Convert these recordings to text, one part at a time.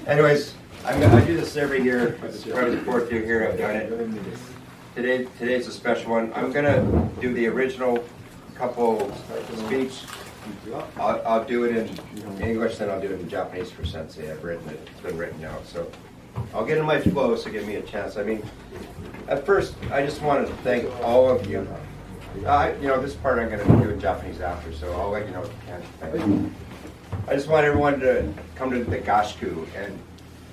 Anyways, I do this every year. It's probably the 4th year here I've done it. Today's a special one. I'm going to do the original couple speech. I'll do it in English, then I'll do it in Japanese for Sensei. I've written it. It's been written out. So I'll get in my flow, so give me a chance. I mean, at first, I just want to thank all of you. This part I'm going to do in Japanese after, so I'll let you know what you can. I just want everyone to come to the Gasshuku, and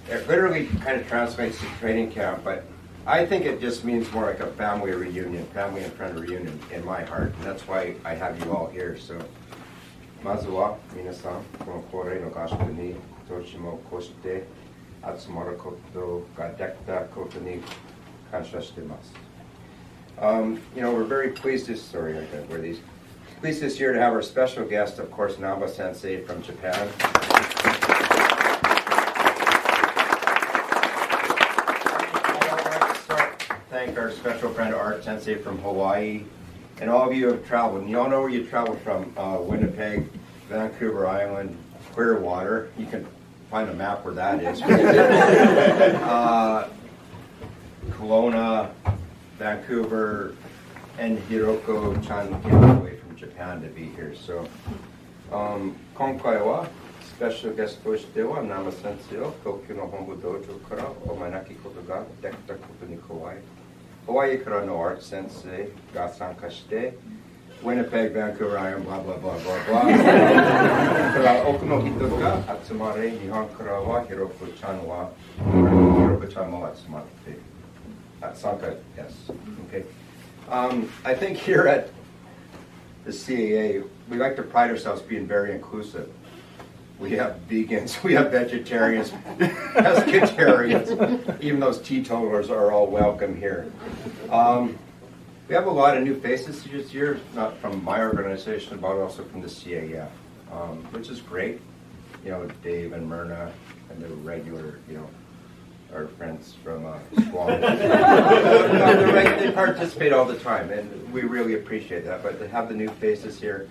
it literally kind of translates to training camp, but I think it just means more like a family reunion, family and friend reunion in my heart, and that's why I have you all here. So, mazu wa minasan, kono korei no Gasshuku ni toshi mo koshite atsumaru koto ga dekita koto ni kansha shitemasu. We're very pleased this year to have our special guest, of course, Namba Sensei from Japan. Thank our special friend Art Sensei from Hawaii, and all of you have traveled. And you all know where you traveled from: Winnipeg, Vancouver Island, Clearwater. You can find a map where that is. Kelowna, Vancouver, and Hiroko-chan came all the way from Japan to be here. So, 今回はスペシャルゲストとしてはNamba Senseiを東京の本部道場からお招きことができたことに加え、ハワイからのArt Senseiが参加して、Winnipeg, Vancouver Island, blah blah blah blah blah. から多くの人が集まり、日本からはHiroko-chanも集まって。Sanka, yes. Okay. I think here at the CAA, we like to pride ourselves being very inclusive. We have vegans, we have vegetarians, pescatarians, even those teetotalers are all welcome here. We have a lot of new faces this year, not from my organization, but also from the CAF, which is great. Dave and Myrna and the regular, our friends from Squam. They participate all the time, and we really appreciate that. But to have the new faces here,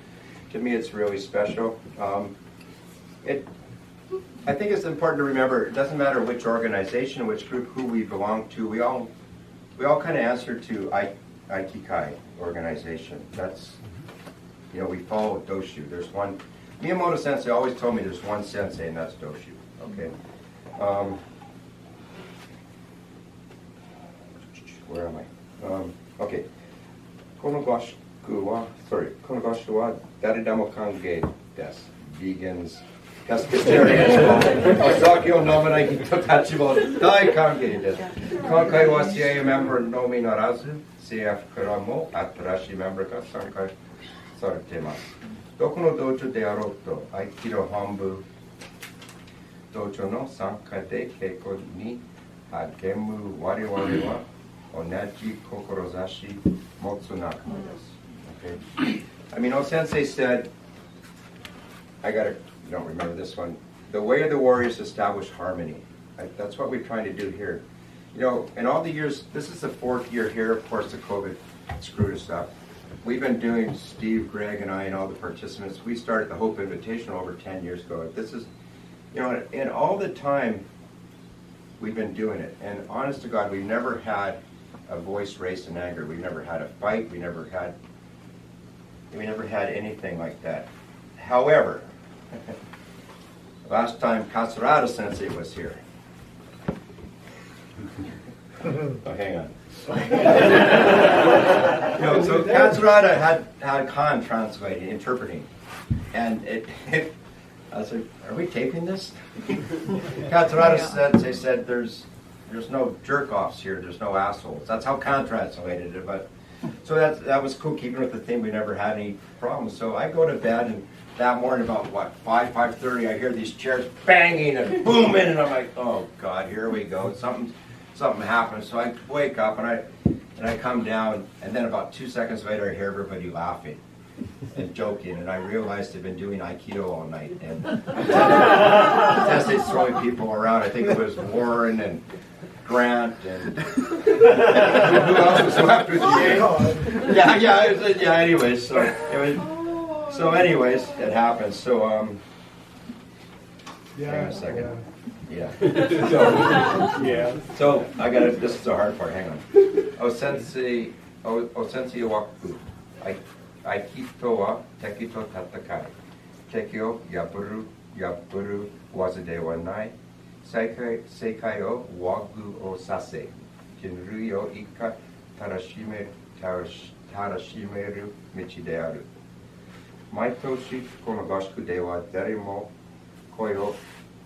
to me, it's really special. I think it's important to remember, it doesn't matter which organization, which group, who we belong to. We all kind of answer to Aikikai organization. That's, we follow Doshu. There's one. Miyamoto Sensei always told me there's one Sensei, and that's Doshu. Okay. Where am I? Okay. この合宿は誰でも歓迎です。Vegans, pescatarians, お酒を飲まない人たちも大歓迎です。今回は CA メンバーのみならず、CF からも新しいメンバーが参加されています。どこの道場であろうと、合気道本部道場の参加で稽古に励む我々は、Onaji kokorozashi motsu nakama desu. Okay. I mean, Sensei said, I don't remember this one. The way of the warriors establish harmony. That's what we're trying to do here. In all the years, this is the 4th year here. Of course, the COVID screwed us up. We've been doing, Steve, Greg, and I, and all the participants. We started the Hope Invitational over 10 years ago. This is, and all the time we've been doing it. And honest to God, we've never had a voice raised in anger. We never had a fight. We never had anything like that. However, last time Katsurada Sensei was here. Oh, hang on. So Katsurada had Khan translating, interpreting, and I was like, "Are we taping this?" Katsurada Sensei said, "There's no jerk-offs here. There's no assholes." That's how Khan translated it. But so that was cool, keeping with the theme. We never had any problems. So I go to bed, and that morning about 5:30, I hear these chairs banging and booming, and I'm like, "Oh God, here we go. Something happened." So I wake up and I come down, and then about 2 seconds later, I hear everybody laughing and joking, and I realized they've been doing Aikido all night. And Sensei's throwing people around. I think it was Warren and Grant and who else was left with the game? Yeah. Anyways, so anyways, it happens. So hang on a second. Yeah. So I got it. This is the hard part. Hang on. Osensei waku. Aikito wa teki to tatakai. Teki o yaburu wazude wa nai. Seikai o wagu o sase. Jinrui o ika tarashimeru michi de aru. Maitoshi kono gashuku de wa dare mo koi o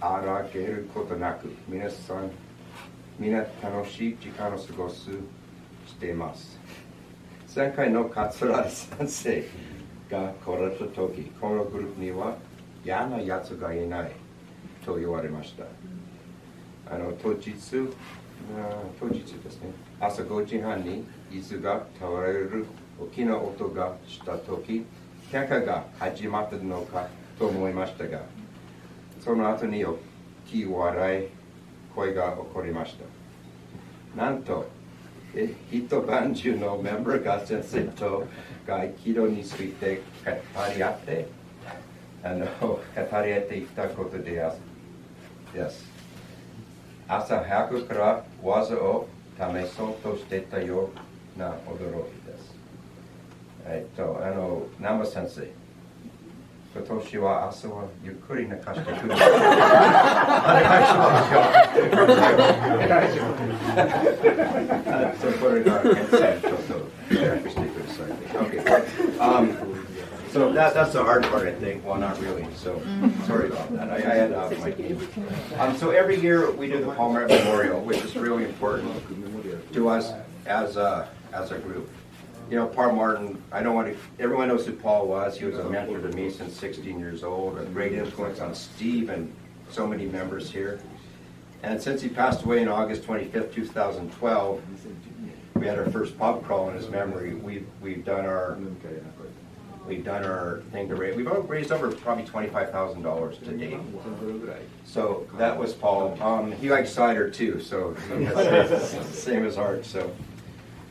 arageru koto naku. Minasan mina tanoshii jikan o sugosu shite imasu. Senkai no Katsurari sensei ga koreta toki, kono group ni wa yana yatsu ga inai to yowarimashita. Tojitsu desu ne. Asa 5時半に伊豆が倒れる大きな音がしたとき、喧嘩が始まったのかと思いましたが、その後に大きい笑い声が起こりました。なんと、一晩中のメンバーが先生と合気道について語り合っていたことです。朝早くから技を試そうとしていたような驚きです。南波先生、今年は朝はゆっくり寝かしてください。お願いしますよ。これが検査ちょっと予約してください。Okay. So that's the hard part, I think. Well, not really. So sorry about that. I had my team. So every year we do the Paul Martin Memorial, which is really important to us as a group. You know, Paul Martin, everyone knows who Paul was. He was a mentor to me since 16 years old, a great influence on Steve and so many members here. And since he passed away on August 25th, 2012, we had our first pub crawl in his memory. We've done our thing to raise. We've raised over probably $25,000 to date. So that was Paul. He likes cider too, so same as Art. So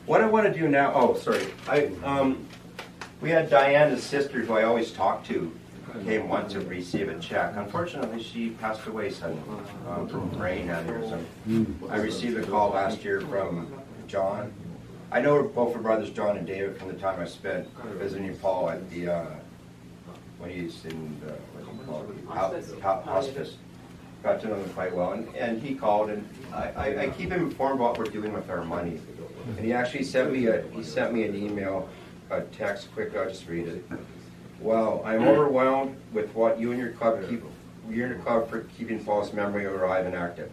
what I want to do now. Oh, sorry. We had Diana's sister, who I always talk to, came once to receive a check. Unfortunately, she passed away suddenly from brain aneurysm. I received a call last year from John. I know both of brothers, John and David, from the time I spent visiting Paul at the when he's in hospice. Got to know him quite well, and he called, and I keep him informed what we're doing with our money. And he actually sent me an email, a text. Quick, I'll just read it. Well, I'm overwhelmed with what you and your club for keeping Paul's memory alive and active.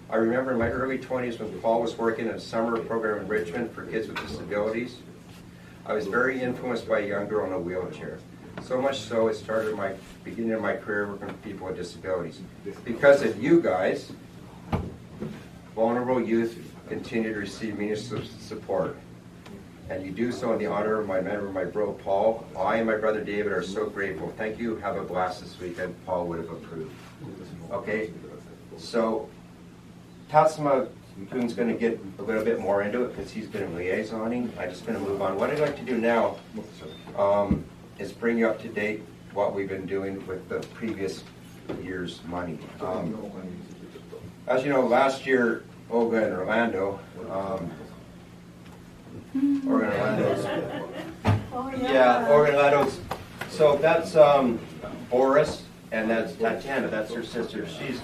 I remember in my early 20s when Paul was working in a summer program in Richmond for kids with disabilities. I was very influenced by a young girl in a wheelchair. So much so, it started my beginning of my career working with people with disabilities. Because of you guys, vulnerable youth continue to receive meaningful support. And you do so in the honor of my member, my bro Paul. I and my brother David are so grateful. Thank you. Have a blast this weekend. Paul would have approved. Okay, so Tatsuma Kun's going to get a little bit more into it because he's been liaisoning. I'm just going to move on. What I'd like to do now is bring you up to date what we've been doing with the previous year's money. As you know, last year, Olga and Orlando's, so that's Boris, and that's Tatiana, that's her sister. She's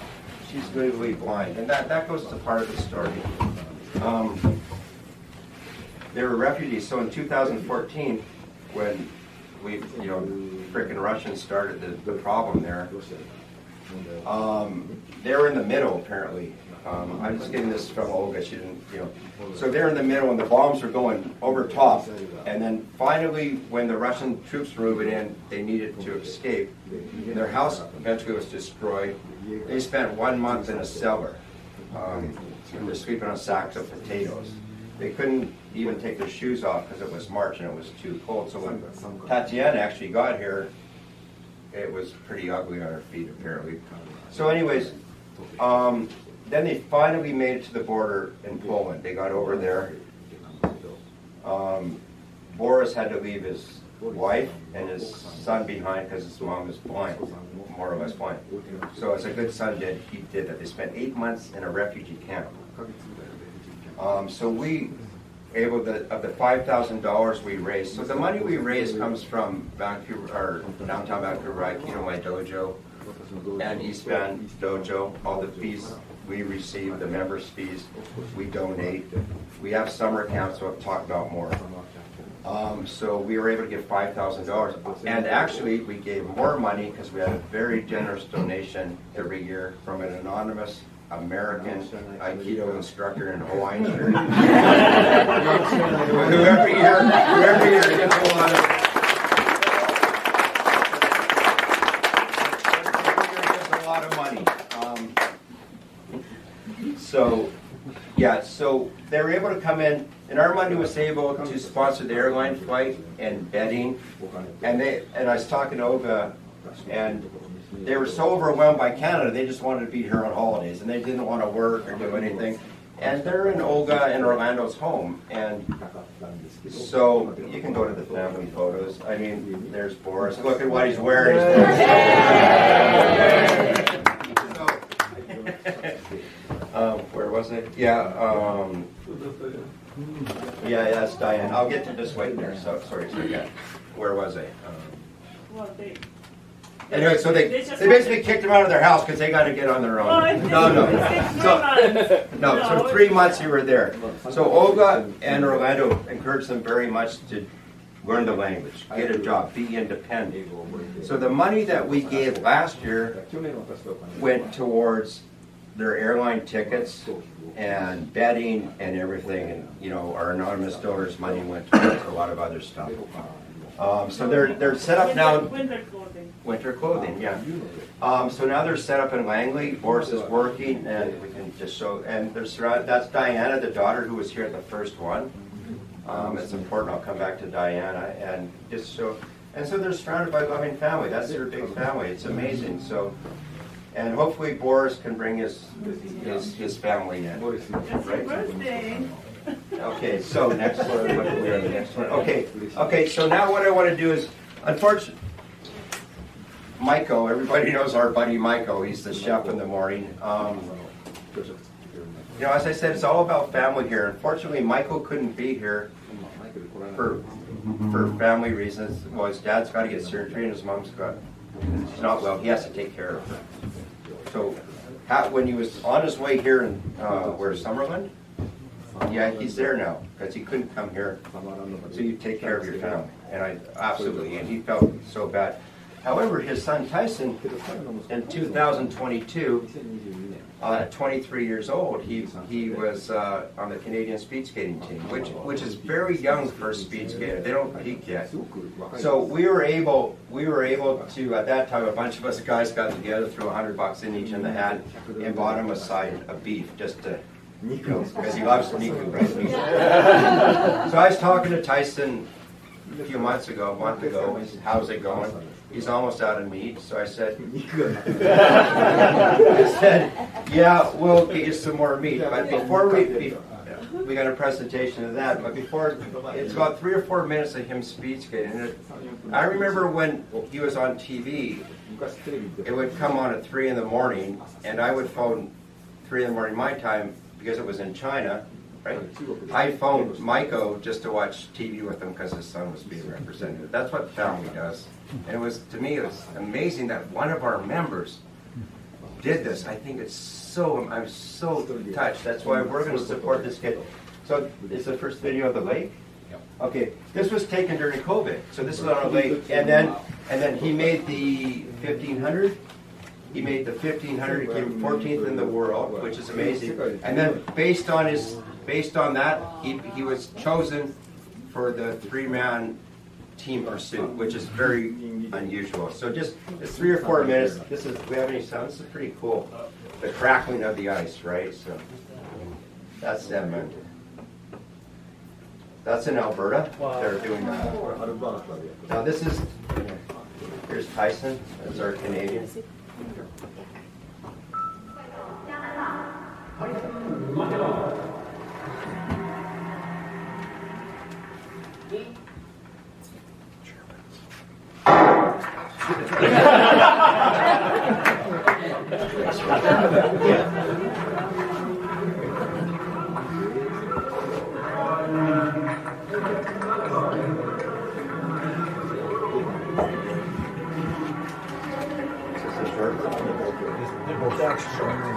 legally blind, and that goes to part of the story. They were refugees, so in 2014, when frickin' Russians started the problem there, they were in the middle, apparently. I'm just getting this from Olga, she didn't, So they're in the middle, and the bombs were going over top, and then finally, when the Russian troops were moving in, they needed to escape. And their house eventually was destroyed. They spent 1 month in a cellar. They were sleeping on sacks of potatoes. They couldn't even take their shoes off because it was March and it was too cold. So when Tatiana actually got here, it was pretty ugly on her feet, apparently. So anyways, then they finally made it to the border in Poland. They got over there. Boris had to leave his wife and his son behind because his mom is blind, more or less blind. So as a good son did, he did that. They spent 8 months in a refugee camp. So we able to, of the $5,000 we raised, so the money we raised comes from Vancouver, or downtown Vancouver, Aikido, my dojo, and East Van Dojo. All the fees we receive, the members' fees, we donate. We have summer camps, so I'll talk about more. So we were able to give $5,000, and actually we gave more money because we had a very generous donation every year from an anonymous American Aikido instructor in Hawaiian shirt. who every year gets a lot of money. So they were able to come in, and our money was able to sponsor the airline flight and bedding. And I was talking to Olga, and they were so overwhelmed by Canada, they just wanted to be here on holidays, and they didn't want to work or do anything. And they're in Olga and Orlando's home, and so you can go to the family photos. I mean, there's Boris. Look at what he's wearing. Where was it? Yeah, that's Diane. I'll get to this right there. So sorry, yeah. Where was I? Anyway, so they basically kicked them out of their house because they got to get on their own. No. So 3 months you were there. So Olga and Orlando encouraged them very much to learn the language, get a job, be independent. So the money that we gave last year went towards their airline tickets and bedding and everything. And our anonymous donors' money went towards a lot of other stuff. So they're set up now. Winter clothing, yeah. So now they're set up in Langley. Boris is working, and we can just show. And that's Diana, the daughter, who was here at the first one. It's important. I'll come back to Diana and just show. And so they're surrounded by loving family. That's their big family. It's amazing. So, and hopefully Boris can bring his family in. Right? Okay. So next one. What are we on the next one? Okay. So now what I want to do is, unfortunately, Maiko, everybody knows our buddy Maiko. He's the chef in the morning. As I said, it's all about family here. Unfortunately, Maiko couldn't be here for family reasons. Well, his dad's got to get surgery, and his mom's she's not well. He has to take care of her. So, when he was on his way here in Summerlin, yeah, he's there now because he couldn't come here. So you take care of your family, and he felt so bad. However, his son Tyson, in 2022, at 23 years old, he was on the Canadian speed skating team, which is very young for a speed skater. They don't peak yet. So we were able to, at that time, a bunch of us guys got together, threw $100 in each in the hat, and bought him a side of beef just to, because he loves Niku, right? So I was talking to Tyson a month ago, how's it going? He's almost out of meat, so I said, yeah, we'll get you some more meat. But before we got a presentation of that, but before, it's about 3 or 4 minutes of him speed skating. I remember when he was on TV, it would come on at 3 in the morning, and I would phone 3 in the morning my time, because it was in China, right? I phoned Maiko just to watch TV with him because his son was being represented. That's what family does. And to me, it was amazing that one of our members did this. I think I'm so touched. That's why we're going to support this kid. So it's the first video of the lake. Okay, this was taken during COVID. So this is on a lake, and then he made the 1500. He made the 1500. He came 14th in the world, which is amazing. And then based on that, he was chosen for the 3-man team pursuit, which is very unusual. So it's 3 or 4 minutes. Do we have any sound? This is pretty cool. The crackling of the ice, right? So that's them. That's in Alberta. Wow. They're doing that. Now here's Tyson. That's our Canadian.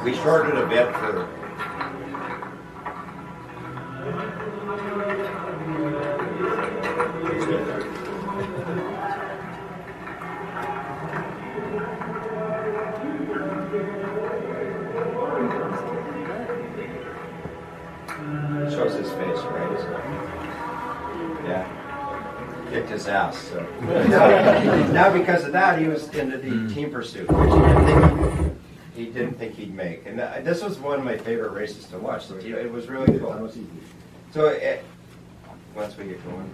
We shorted a bit for. Shows his face, right? So, yeah. Kicked his ass. So. Now because of that, he was into the team pursuit, which he didn't think he'd make. And this was one of my favorite races to watch. It was really cool. So once we get going.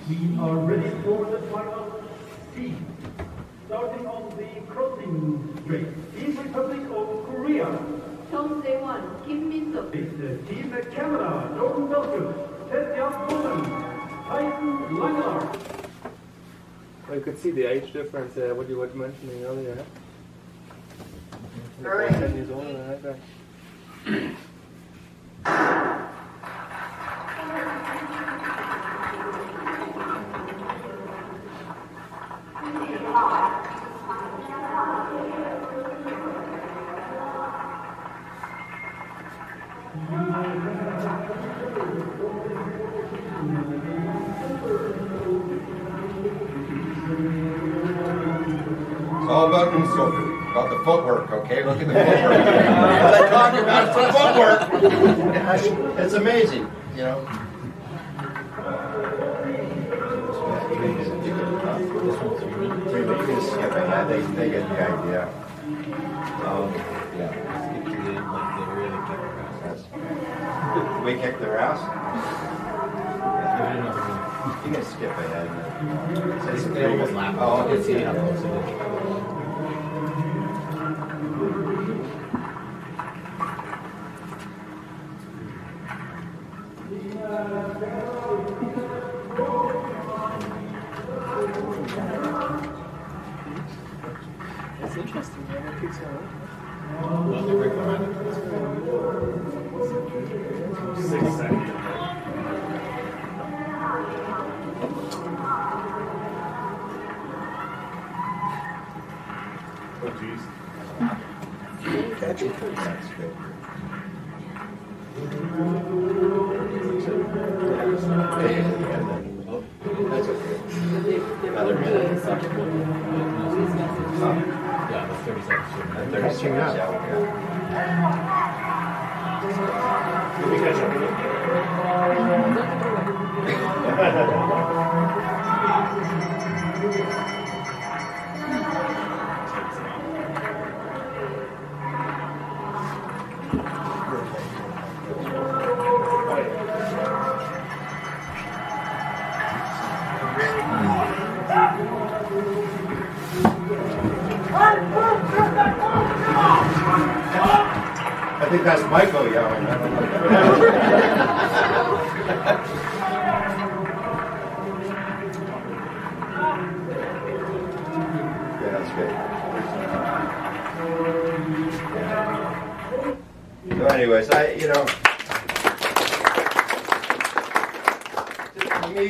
We are ready for the final scene. Starting on the crossing straight. Team Republic of Korea. Cheongse-won, Kim Min-suk. Team Canada, Jordan Belgium, Ted-Jan Poland, Tyson Langelar. You could see the age difference, what you were mentioning earlier. Right. 10 years older than that guy. It's all about about the footwork, okay? Look at the footwork. All I talk about is the footwork. It's amazing, you know. You can skip ahead. They get the idea. Yeah. We kick their ass. You can skip ahead. They almost laugh. Oh, It's okay. That's interesting, man. It kicks out. Well, they're very dramatic. 6 seconds. Oh, jeez. That's good. That's okay. Another minute. Yeah, that's 30 seconds. 30 seconds, yeah. Did we catch up with I think that's Michael yelling. Yeah, that's good. So anyways, to me,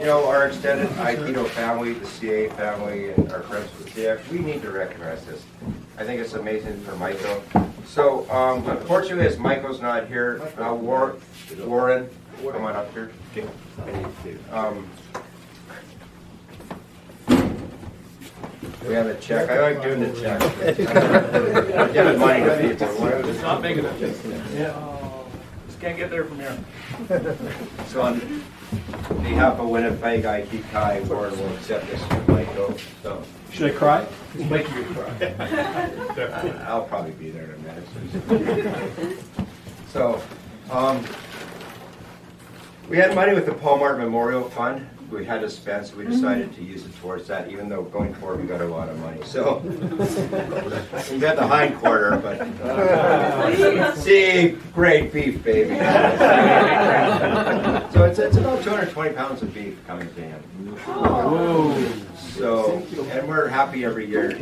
our extended Aikido family, the CA family, and our friends with the CF, we need to recognize this. I think it's amazing for Michael. So, unfortunately, as Michael's not here, Warren, come on up here. We have a check. I like doing the check. I'm giving money to people. Just not making it. Yeah. Just can't get there from here. So on behalf of Winnipeg Aikikai, Warren will accept this from Michael. So Should I cry? Make you cry. I'll probably be there in a minute. So, we had money with the Paul Martin Memorial Fund. We had to spend, so we decided to use it towards that, even though going forward we got a lot of money. So, we got the hind quarter, but see, great beef, baby. So it's about 220 pounds of beef coming to him. So, and we're happy every year,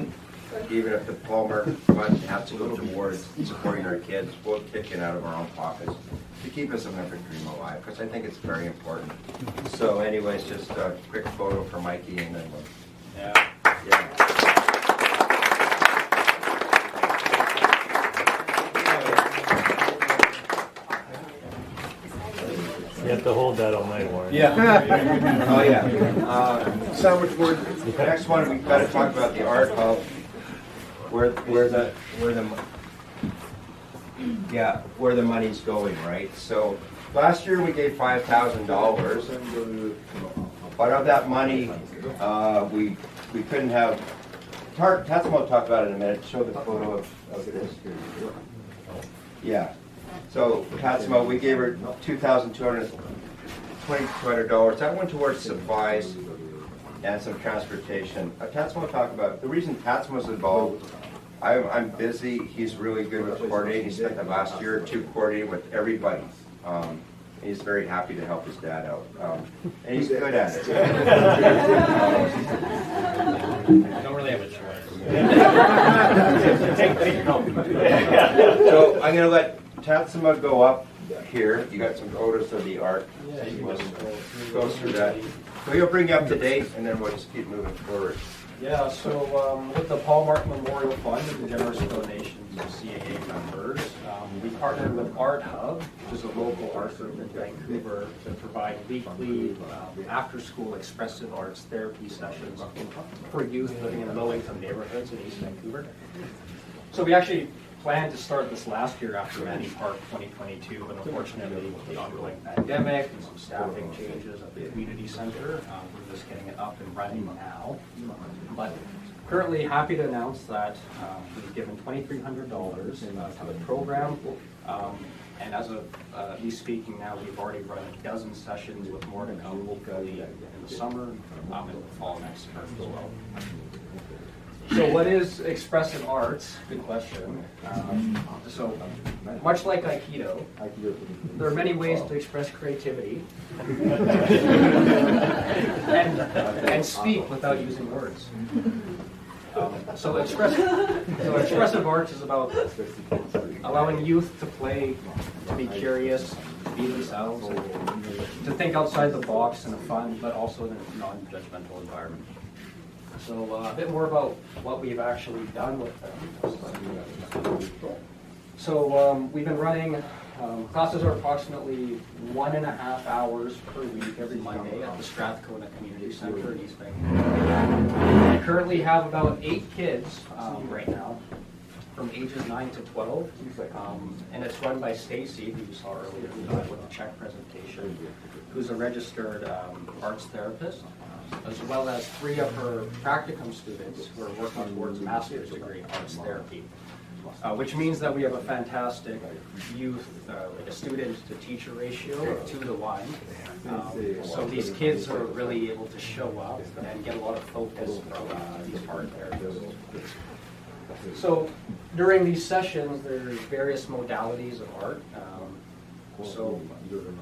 even if the Paul Martin Fund has to go towards supporting our kids, we'll kick it out of our own pockets to keep us Olympic dream alive, because I think it's very important. So anyways, just a quick photo for Mikey, and then we'll... Yeah. to hold that all night, Warren. Yeah. Oh, yeah. Sandwich board. Next one, we've got to talk about the art of where the money's going, right? So last year we gave $5,000, but of that money, we couldn't have. Tatsuma will talk about it in a minute. Show the photo of this. Yeah. So Tatsuma, we gave her $2,200. That went towards supplies and some transportation. Tatsuma will talk about the reason Tatsuma's involved. I'm busy. He's really good with coordinating. He spent the last year or two coordinating with everybody. He's very happy to help his dad out. And he's good at it. I don't really have a choice. So I'm going to let Tatsuma go up here. You got some photos of the art. Go through that. So he'll bring you up to date, and then we'll just keep moving forward. Yeah, so with the Paul Mark Memorial Fund and the generous donations of CAA members, we partnered with Art Hub, which is a local art group in Vancouver, to provide weekly after-school expressive arts therapy sessions for youth living in low-income neighborhoods in East Vancouver. So we actually planned to start this last year after Manny Park 2022, but unfortunately with the ongoing pandemic and some staffing changes at the community center, we're just getting it up and running now. But currently happy to announce that we've given $2,300 to the program. And as of me speaking now, we've already run a dozen sessions with more to come, hopefully in the summer and the fall next year as well. So what is expressive arts? Good question. So much like Aikido, there are many ways to express creativity and speak without using words. So expressive arts is about allowing youth to play, to be curious, to be themselves, to think outside the box in a fun but also in a non-judgmental environment. So a bit more about what we've actually done with them. So we've been running, classes are approximately 1.5 hours per week every Monday at the Strathcona Community Center in East Vancouver. We currently have about 8 kids right now, from ages 9 to 12, and it's run by Stacy, who you saw earlier with the check presentation, who's a registered arts therapist, as well as 3 of her practicum students who are working towards a master's degree in arts therapy, which means that we have a fantastic youth, like a student to teacher ratio of 2 to 1. So these kids are really able to show up and get a lot of focus from these art therapists. So during these sessions, there's various modalities of art. So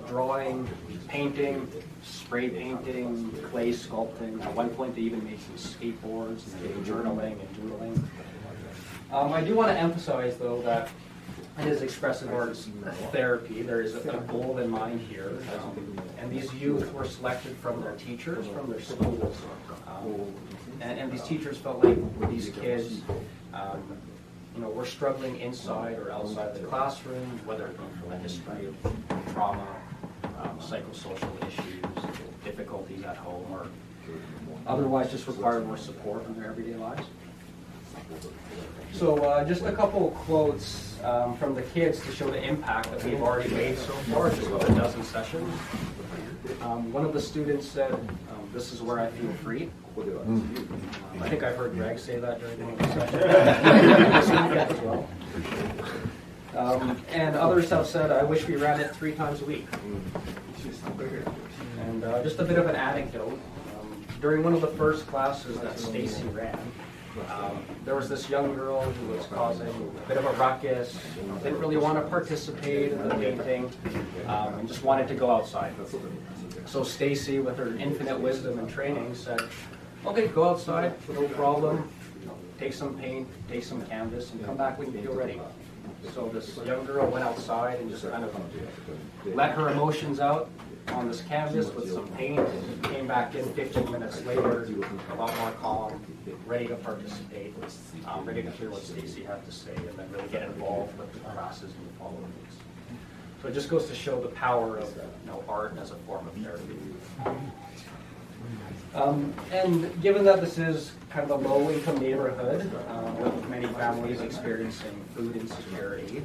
drawing, painting, spray painting, clay sculpting. At one point they even made some skateboards, and journaling and doodling. I do want to emphasize though that it is expressive arts therapy. There is a goal in mind here. And these youth were selected from their teachers, from their schools. And these teachers felt like these kids we're struggling inside or outside the classroom, whether it be from a history of trauma, psychosocial issues, difficulties at home, or otherwise just require more support in their everyday lives. So just a couple of quotes from the kids to show the impact that we've already made so far, just about a dozen sessions. One of the students said, "This is where I feel free." I think I heard Greg say that during one of the sessions this weekend as well. And others have said, "I wish we ran it 3 times a week." And just a bit of an anecdote. During one of the first classes that Stacy ran, there was this young girl who was causing a bit of a ruckus, didn't really want to participate in the painting, and just wanted to go outside. So Stacy, with her infinite wisdom and training, said, "Okay, go outside, no problem. Take some paint, take some canvas, and come back when you feel ready." So this young girl went outside and just kind of let her emotions out on this canvas with some paint, and came back in 15 minutes later, a lot more calm, ready to participate, ready to hear what Stacy had to say, and then really get involved with the classes in the following weeks. So it just goes to show the power of art as a form of therapy. And given that this is kind of a low-income neighborhood with many families experiencing food insecurity,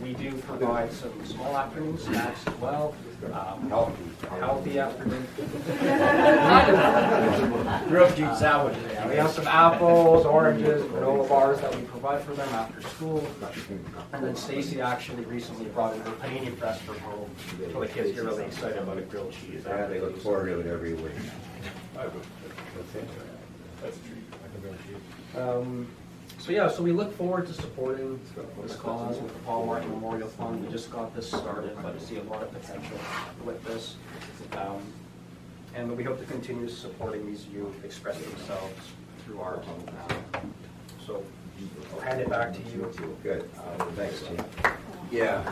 we do provide some small afternoon snacks as well. Healthy afternoon. Grilled cheese sandwich. Yeah, we have some apples, oranges, granola bars that we provide for them after school. And then Stacy actually recently brought in her panini press for home. So the kids get really excited about a grilled cheese. Yeah, they look forward to it every week. So we look forward to supporting this cause with the Paul Martin Memorial Fund. We just got this started, but I see a lot of potential with this. And we hope to continue supporting these youth expressing themselves through art. So I'll hand it back to you. Good. Thanks, Tim. Yeah.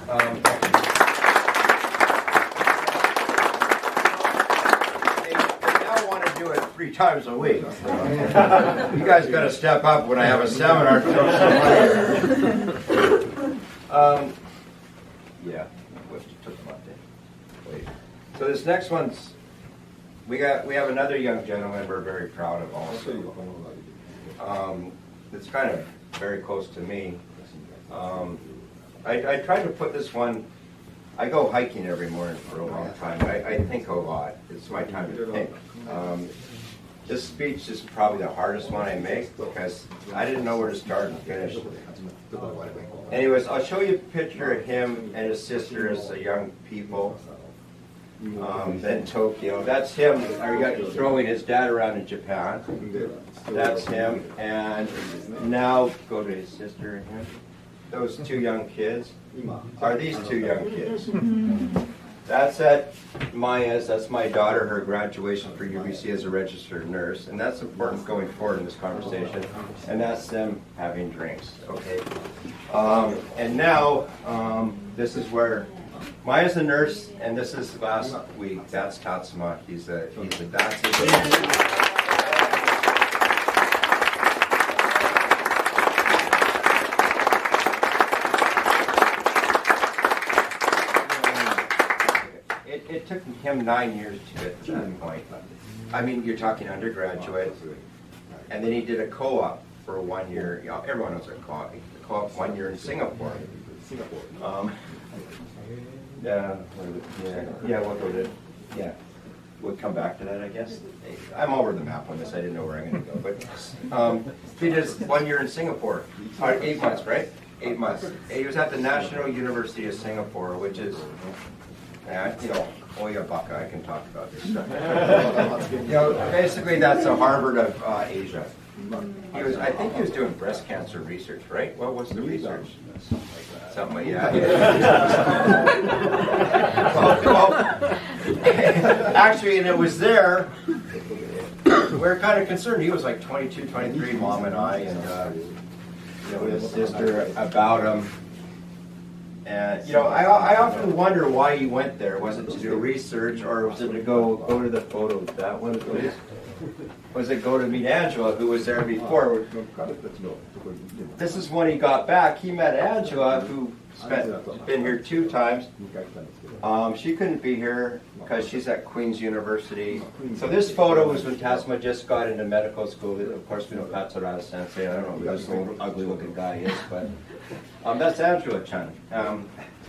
They now want to do it 3 times a week. You guys got to step up when I have a seminar. Yeah. Took them up there. Wait. So this next one's we have another young gentleman we're very proud of also. It's kind of very close to me. I tried to put this one. I go hiking every morning for a long time. I think a lot. It's my time to think. This speech is probably the hardest one I make because I didn't know where to start and finish. Anyways, I'll show you a picture of him and his sister as young people. Then Tokyo. That's him throwing his dad around in Japan. That's him. And now go to his sister and him. Those 2 young kids are these 2 young kids. That's at Maya's. That's my daughter, her graduation for UBC as a registered nurse. And that's important going forward in this conversation. And that's them having drinks. Okay. And now this is where Maya's a nurse, and this is last week. That's Tatsuma. He's a that's his. It took him 9 years to get to that point. I mean, you're talking undergraduate, and then he did a co-op for 1 year. You know, everyone knows a co-op. A co-op 1 year in Singapore. We'll go to, we'll come back to that, I guess. I'm all over the map on this. I didn't know where I'm going to go, but he did 1 year in Singapore. 8 months, right? 8 months. He was at the National University of Singapore, which is, Oya Baka. I can talk about this stuff. Basically, that's the Harvard of Asia. I think he was doing breast cancer research, right? What was the research? Something like that. Actually, and it was there. We're kind of concerned. He was like 22, 23, Mom and I, and with his sister about him. And I often wonder why he went there. Was it to do research, or was it to go to the photo? That one, please. Was it go to meet Angela, who was there before? This is when he got back. He met Angela, who been here 2 times. She couldn't be here because she's at Queen's University. So this photo was when Tatsuma just got into medical school. Of course, we know Katsurada Sensei. I don't know who this little ugly-looking guy is, but that's Angela-chan.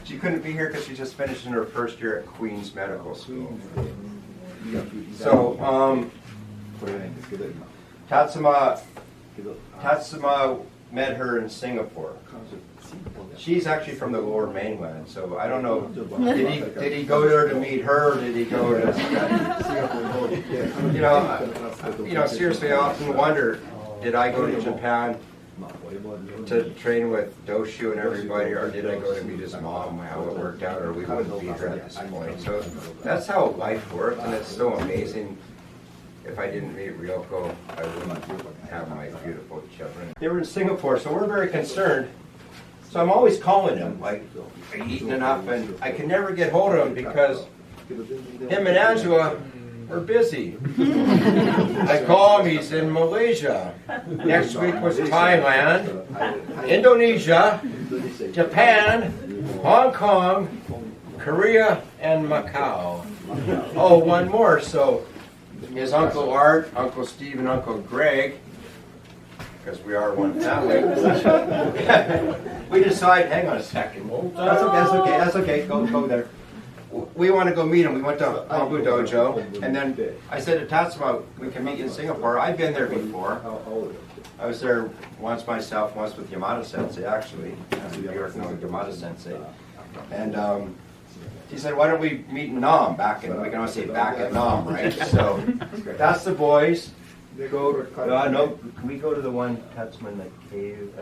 She couldn't be here because she just finished in her first year at Queen's Medical School. So, Tatsuma met her in Singapore. She's actually from the Lower Mainland, so I don't know. Did he go there to meet her, or did he go to Singapore? Seriously, I often wonder, did I go to Japan to train with Doshu and everybody, or did I go to meet his mom? How it worked out, or we wouldn't be here at this point. So that's how life works, and it's so amazing. If I didn't meet Ryoko, I wouldn't have my beautiful children. They were in Singapore, so we're very concerned. So I'm always calling him, like, are you eating enough? And I can never get hold of him because him and Angela are busy. I call him, he's in Malaysia. Next week was Thailand, Indonesia, Japan, Hong Kong, Korea and Macau. Oh, one more. So his Uncle Art, Uncle Steve, and Uncle Greg, because we are one family, we decide, hang on a second. That's okay. Go there. We want to go meet him. We went to Hambu Dojo, and then I said to Tatsuma, we can meet you in Singapore. I've been there before. I was there once myself, once with Yamada Sensei, actually. New York knowing Yamada Sensei. And he said, why don't we meet in Nam, we can always say back at Nam, right? So that's the boys. No, can we go to the one Tatsuma in the cave?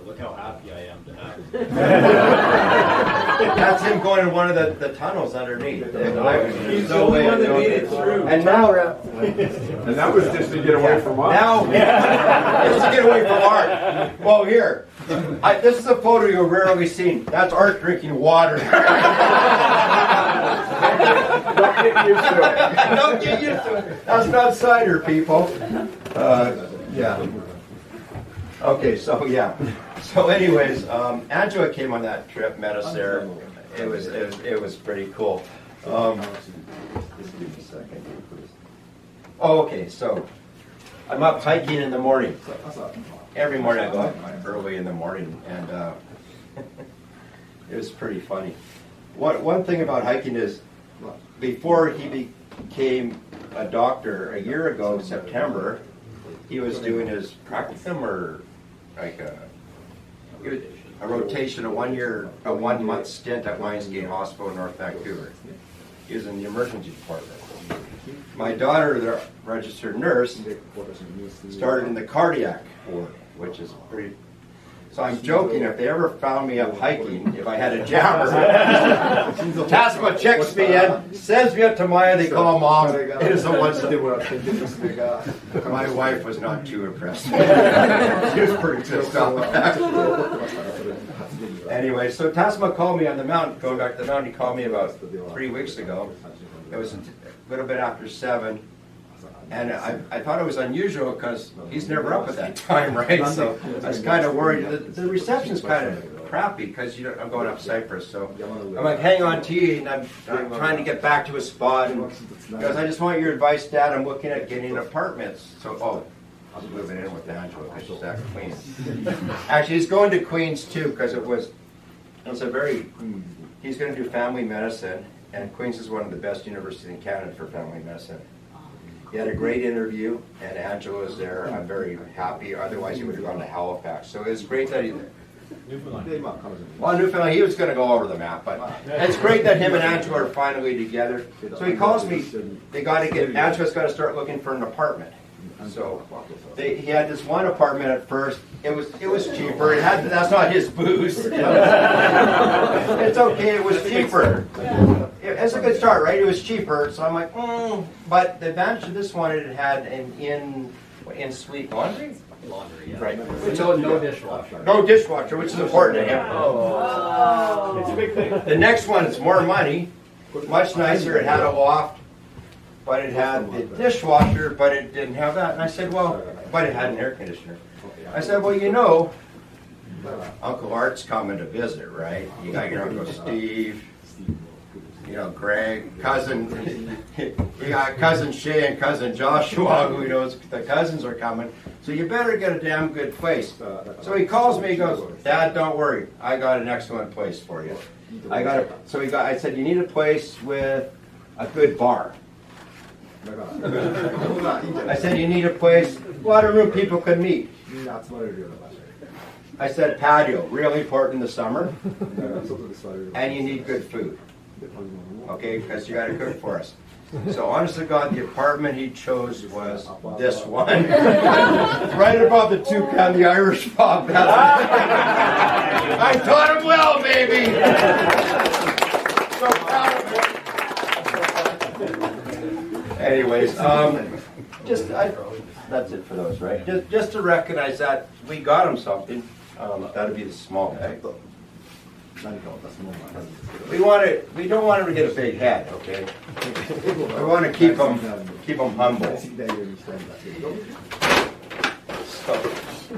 Look how happy I am to have him. That's him going in one of the tunnels underneath. He's the only one that made it through. And now, And that was just to get away from us. now, just to get away from Art. Well, here, this is a photo you've rarely seen. That's Art drinking water. Don't get used to it. Don't get used to it. That's not cider, people. Yeah. Okay, so yeah. So anyways, Angela came on that trip, met us there. It was pretty cool. Just give me a second here, please. Oh, okay, so I'm up hiking in the morning. Every morning I go up early in the morning, and it was pretty funny. One thing about hiking is, before he became a doctor a year ago in September, he was doing his practicum, or like a rotation, a 1 month stint at Lionsgate Hospital in North Vancouver. He was in the emergency department. My daughter, the registered nurse, started in the cardiac ward, which is pretty. So I'm joking, if they ever found me up hiking, if I had a jammer, Tatsuma checks me in, sends me up to Maya, they call Mom, it is the one. My wife was not too impressed. She was pretty pissed off. Anyway, so Tatsuma called me on the mountain, going back to the mountain, he called me about 3 weeks ago. It was a little bit after 7. And I thought it was unusual because he's never up at that time, right? So I was kind of worried. The reception's kind of crappy because I'm going up Cypress. So I'm like, hang on to you, and I'm trying to get back to a spot. And because I just want your advice, Dad. I'm looking at getting apartments. So, I was moving in with Angela because she's at Queens. Actually, he's going to Queens too because he's going to do family medicine. And Queens is one of the best universities in Canada for family medicine. He had a great interview, and Angela is there. I'm very happy. Otherwise, he would have gone to Halifax. So it's great that Newfoundland, he was going to go over the map, but it's great that him and Angela are finally together. So he calls me. Angela's got to start looking for an apartment. So he had this one apartment at first. It was cheaper. That's not his booze. It's okay. It was cheaper. It's a good start, right? It was cheaper. So I'm like, But the advantage of this one, it had an in-suite laundry. Laundry, yeah. Right. No dishwasher. No dishwasher, which is important to him. It's a big thing. The next one is more money, much nicer. It had a loft, but it had the dishwasher, but it didn't have that. And I said, but it had an air conditioner. I said, Uncle Art's coming to visit, right? You got your Uncle Steve, Greg, you got cousin Shay and cousin Joshua, who knows the cousins are coming. So you better get a damn good place. So he calls me, he goes, Dad, don't worry, I got an excellent place for you. I said, you need a place with a good bar. I said, you need a place, a lot of room people could meet. I said, patio, really important in the summer. And you need good food. Okay, because you got to cook for us. So honest to God, the apartment he chose was this one. Right above the Toucan, the Irish pub. I taught him well, baby! So proud of him. Anyways, that's it for those, right? Just to recognize that we got him something. That'd be the small bag. We don't want him to get a big head, okay? We want to keep him humble. So, Is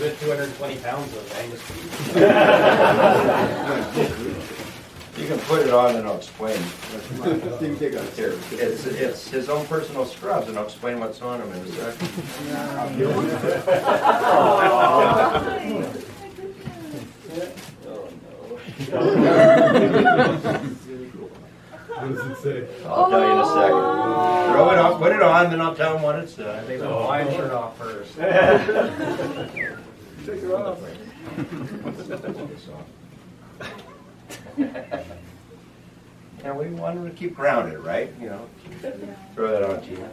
it 220 pounds of Angus beef? You can put it on and I'll explain. It's his own personal scrubs and I'll explain what's on them in a second. What does it say? I'll tell you in a second. Throw it on, put it on, then I'll tell him what it says. Take the wine shirt off first. Take it off. And we want him to keep grounded, right? You know, throw that on to you.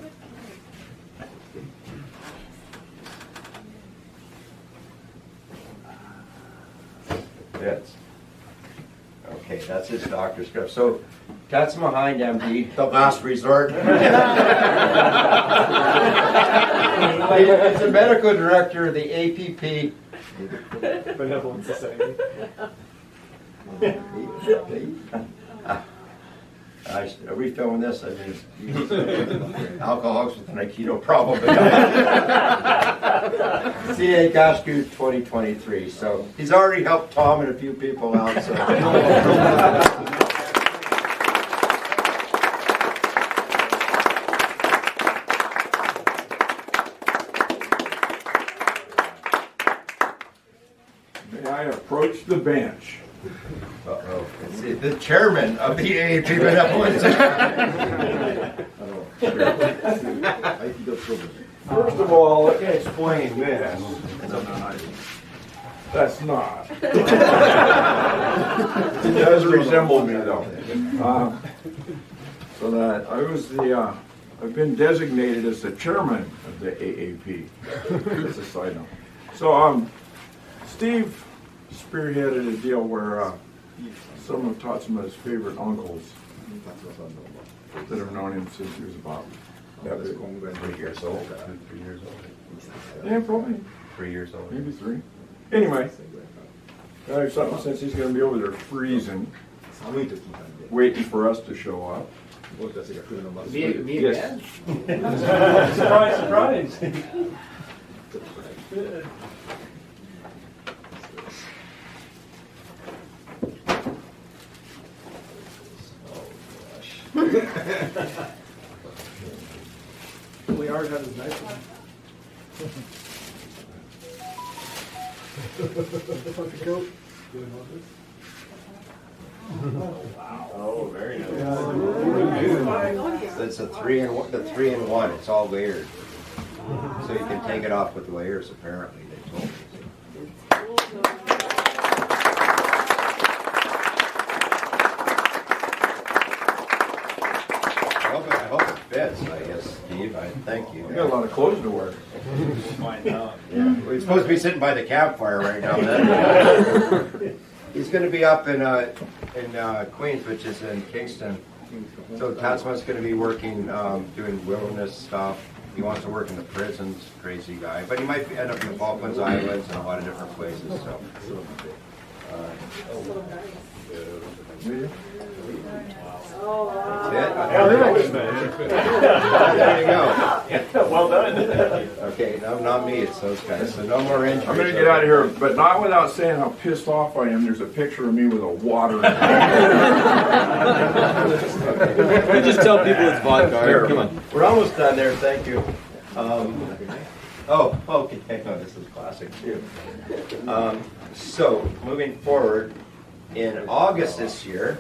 Fits. Okay, that's his doctor's script. So, Tatsuma Hind, MD, the last resort. He's the medical director of the APP. Benevolent Society. Are we filming this? I mean, alcoholics with an Aikido problem. CA Gasshuku 2023. So he's already helped Tom and a few people out. So. May I approach the bench? Uh-oh. It's the chairman of the AAP Benevolence. First of all, let me explain this. That's not. It does resemble me though. So that I was I've been designated as the chairman of the AAP. That's a side note. So Steve spearheaded a deal where some of Tatsuma's favorite uncles that have known him since he was about 3 years old. 3 years old. yeah, probably 3 years old. maybe 3. Anyway, something since he's going to be over there freezing, waiting for us to show up. Me Yes. again? Surprise, surprise. We already had his nice one. Oh, very nice. So it's a 3-in-1. The 3-in-1. It's all layered. So you can take it off with layers. Apparently, they told me. I hope it fits. I guess, Steve. I thank you. You got a lot of clothes to wear. We'll find out. Yeah, we're supposed to be sitting by the campfire right now. He's going to be up in Queens, which is in Kingston. So Tatsuma's going to be working, doing wilderness stuff. He wants to work in the prisons, crazy guy. But he might end up in the Falklands Islands and a lot of different places. So. That's it? There you go. Well done. Okay, no, not me, it's those guys. So no more injuries. I'm going to get out of here, but not without saying how pissed off I am. There's a picture of me with a water. Just tell people it's vodka. Come on. We're almost done there, thank you. Okay. No, this is classic too. So, moving forward, in August this year,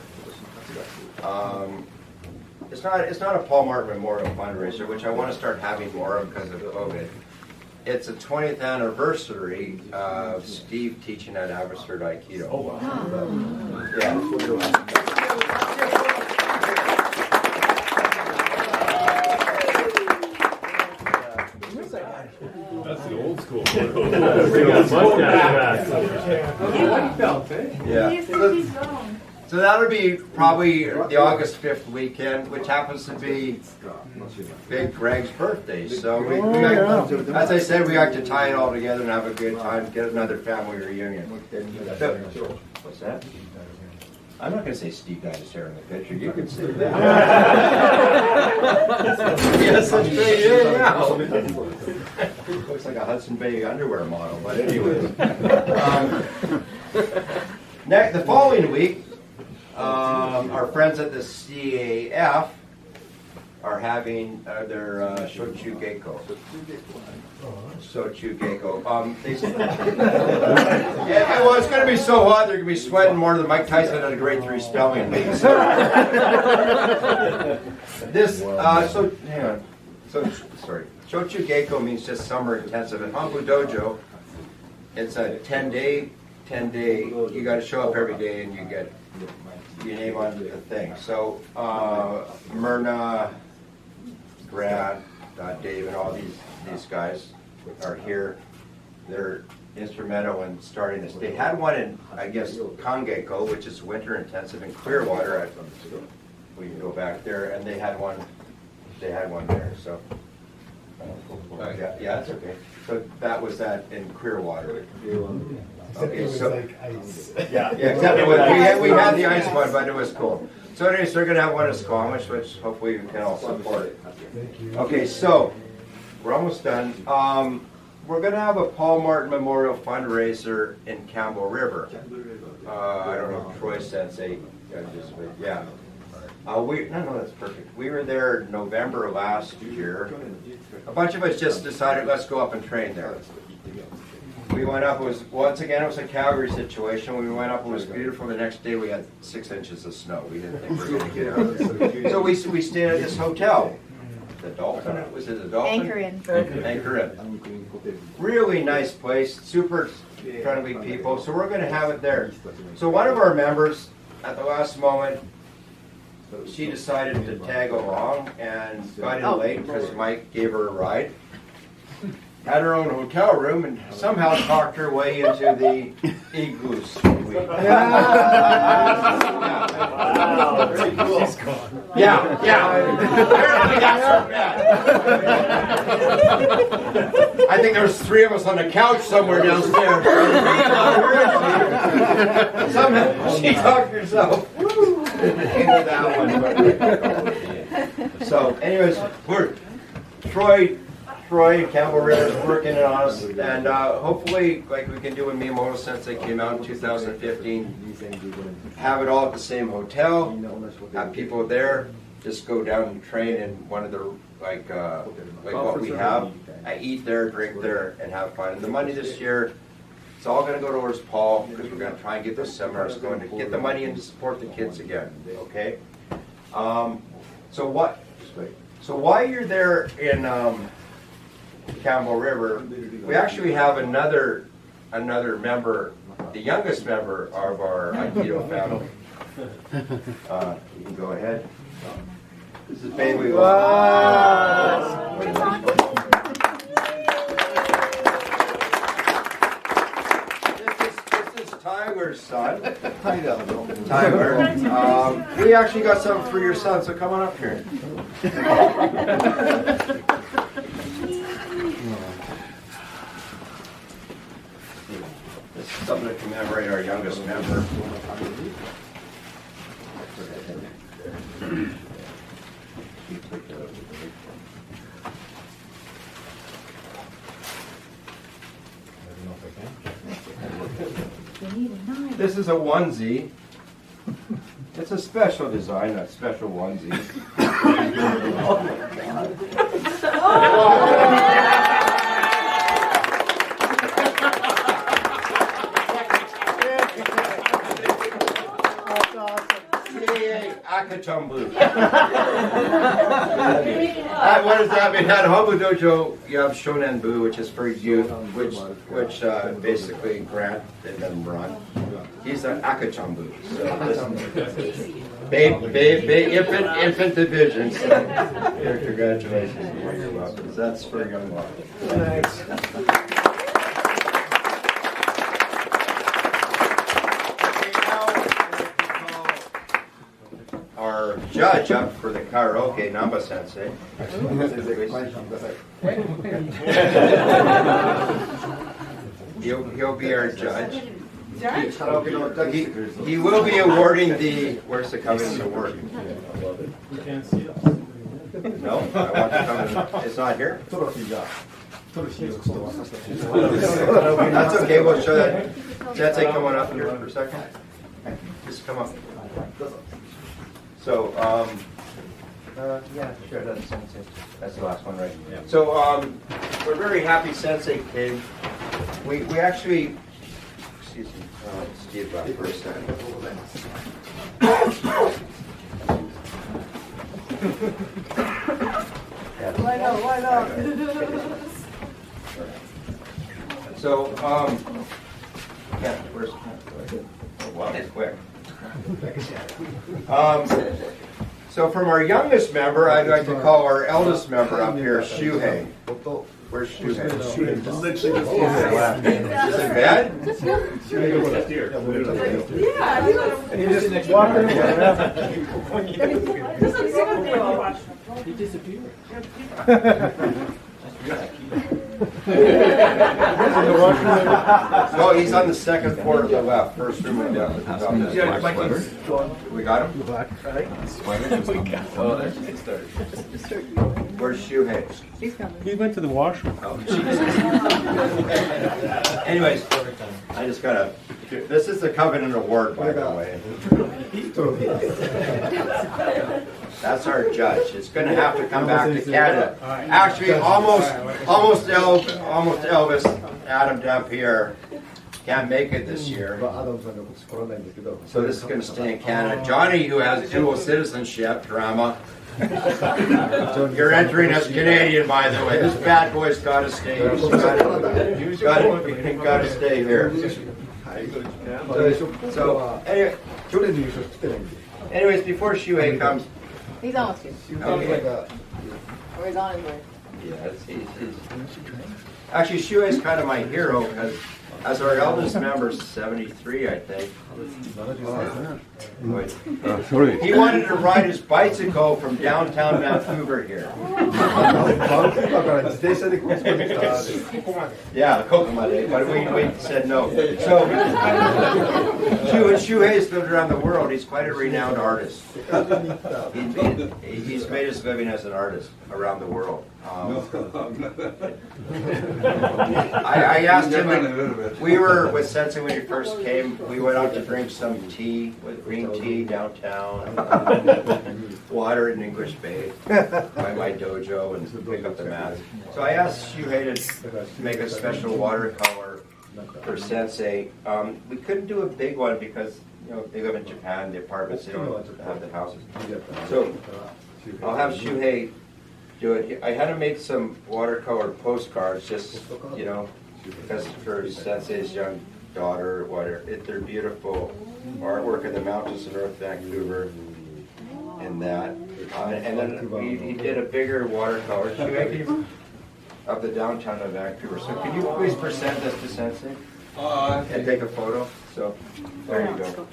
it's not a Paul Martin Memorial fundraiser, which I want to start having more of because of COVID. It's a 20th anniversary of Steve teaching at Abbotsford Aikido. Oh, wow. Yeah. That's the old school. Yeah. So that'll be probably the August 5th weekend, which happens to be Big Greg's birthday. So as I said, we like to tie it all together and have a good time, get another family reunion. What's that? I'm not going to say Steve dyed his hair in the picture. You can say that. He has such great hair now. Looks like a Hudson Bay underwear model, but anyways. The following week, our friends at the CAF are having their Shochu Geiko. Shochu Geiko. Yeah, well, it's going to be so hot, they're going to be sweating more than Mike Tyson at a grade 3 spelling bee. Sorry. Shochu Geiko means just summer intensive. At Hambu Dojo, it's a 10-day, you got to show up every day and you get your name on the thing. So, Myrna, Grant, Dave, and all these guys are here. They're instrumental in starting this. They had one in, I guess, Kangeko, which is winter intensive in Clearwater. We can go back there, and they had one there. So, yeah, that's okay. So that was that in Clearwater. Okay, so yeah, except it was, we had the ice one, but it was cool. So anyways, they're going to have one in Squamish, which hopefully we can all support. Okay, so we're almost done. We're going to have a Paul Martin Memorial fundraiser in Campbell River. I don't know if Troy Sensei, yeah. No, that's perfect. We were there November last year. A bunch of us just decided let's go up and train there. We went up, it was a Calgary situation. We went up, it was beautiful. The next day we had 6 inches of snow. We didn't think we were going to get out. So we stayed at this hotel. The Dolphin, was it the Dolphin? Anchor Inn. Really nice place, super friendly people. So we're going to have it there. So one of our members, at the last moment, she decided to tag along and got in late because Mike gave her a ride. Had her own hotel room and somehow talked her way into the igloo suite. Very cool. Yeah. Apparently that's her bed. I think there was 3 of us on a couch somewhere downstairs. Somehow she talked herself into that one. So, anyways, Troy and Campbell River is working on us, and hopefully, like we can do when Miyamoto Sensei came out in 2015, have it all at the same hotel, have people there, just go down and train in one of the, like what we have. I eat there, drink there, and have fun. And the money this year, it's all going to go towards Paul, because we're going to try and get those seminars going to get the money in to support the kids again, okay? So while you're there in Campbell River, we actually have another member, the youngest member of our Aikido family. You can go ahead. This is baby. This is Tyler's son. Tyler. We actually got something for your son, so come on up here. This is something to commemorate our youngest member. This is a onesie. It's a special design, a special onesie. Akachambu. What does that mean? At Hambu Dojo, you have Shonenbu, which is for youth, which basically Grant and then run. He's an Akachambu. So infant division. So, congratulations. You're welcome. That's for young love. Thanks. Our judge up for the karaoke, Namba Sensei. He'll be our judge. He will be awarding the, where's the covenant award? We can't see us. No, I want the covenant, it's not here? That's okay, we'll show that. Sensei, come on up here for a second. Just come up. So, yeah, sure, that's Sensei. That's the last one, right? Yeah. So, we're very happy Sensei came. We actually, excuse me, Steve back for a second. Why not? So, yeah, where's, oh, wow, that's quick. So from our youngest member, I'd like to call our eldest member up here, Shuhei. Where's Shuhei? Is it bad? He disappeared. No, he's on the second floor to the left, first room on the left. We got him? Where's Shuhei? He went to the washroom. Oh, anyways, I just gotta, this is the Covenant Award, by the way. That's our judge. It's gonna have to come back to Canada. Actually, almost Elvis, Adam Dampier, can't make it this year. So this is gonna stay in Canada. Johnny, who has dual citizenship, drama. You're entering as Canadian, by the way. This bad boy's gotta stay. He's gotta stay here. So, anyway, anyways, before Shuhei comes, He's on his way. okay. Or he's on his way. Yeah, actually, Shuhei's kind of my hero because as our eldest member, 73, I think. He wanted to ride his bicycle from downtown Vancouver here. Yeah, Kokomade, but we said no. So, Shuhei's lived around the world. He's quite a renowned artist. He's made his living as an artist around the world. I asked him, we were with Sensei when he first came, we went out to drink some tea, with green tea downtown, water in English Bay, by my dojo, and pick up the mats. So I asked Shuhei to make a special watercolor for Sensei. We couldn't do a big one because, you know, they live in Japan, the apartments, they don't have the houses. So I'll have Shuhei do it. I had to make some watercolor postcards, just, you know, because for Sensei's young daughter, whatever. They're beautiful artwork in the mountains of North Vancouver, and that. And then he did a bigger watercolor of the downtown of Vancouver. So can you please present this to Sensei and take a photo? So there you go.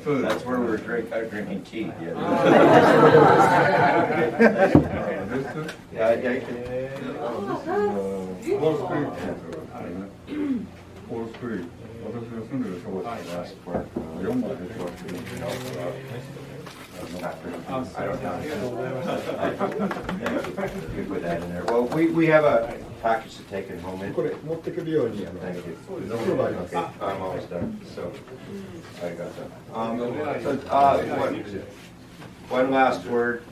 That's where we were drinking tea. Yeah, yeah, you can. I don't know. You put that in there. Well, we have a package to take it home in. Thank you. Okay, I'm almost done. So I got that. One last word.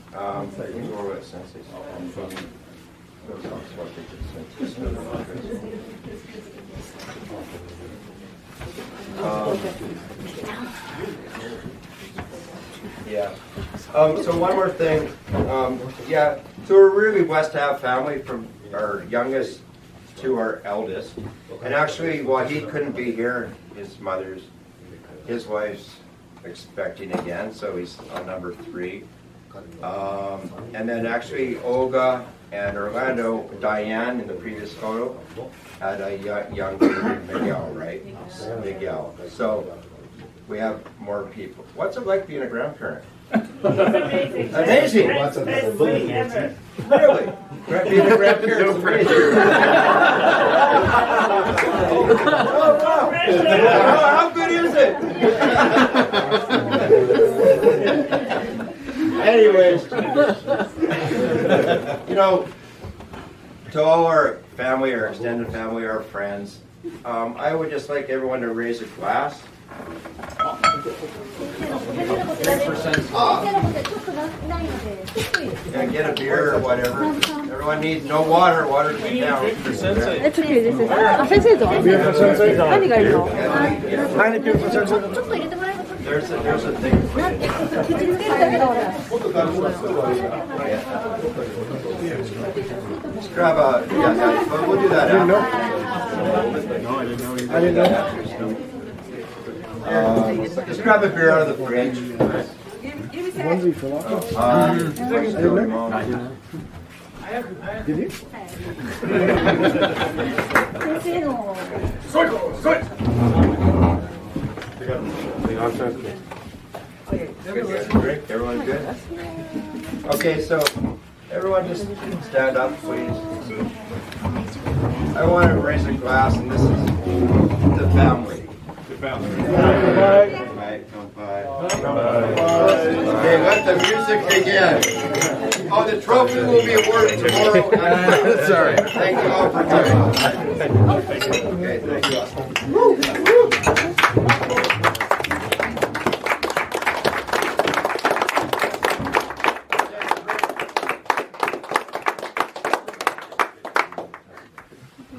Yeah. So one more thing. Yeah. So we're really blessed to have family from our youngest to our eldest. And actually, while he couldn't be here, his wife's expecting again, so he's on number 3. And then actually Olga and Orlando, Diane in the previous photo, had a young baby, Miguel, right? Miguel. So we have more people. What's it like being a grandparent? Amazing. Amazing. Best thing ever. Really? Being a grandparent is amazing. How good is it? Anyways, you know, to all our family, our extended family, our friends, I would just like everyone to raise a glass. And get a beer or whatever. Everyone needs no water. Water can count. It's okay, this is. 아, 센세이도.何がいるの? There's a thing for you. Just grab a, yeah, we'll do that after. I didn't know. Just grab a beer out of the fridge. Did you? Drink? Everyone good? Okay, so everyone just stand up, please. I want to raise a glass, and this is the family. The family. Okay, let the music begin. Oh, the trophy will be awarded tomorrow. Sorry. Thank you all for coming.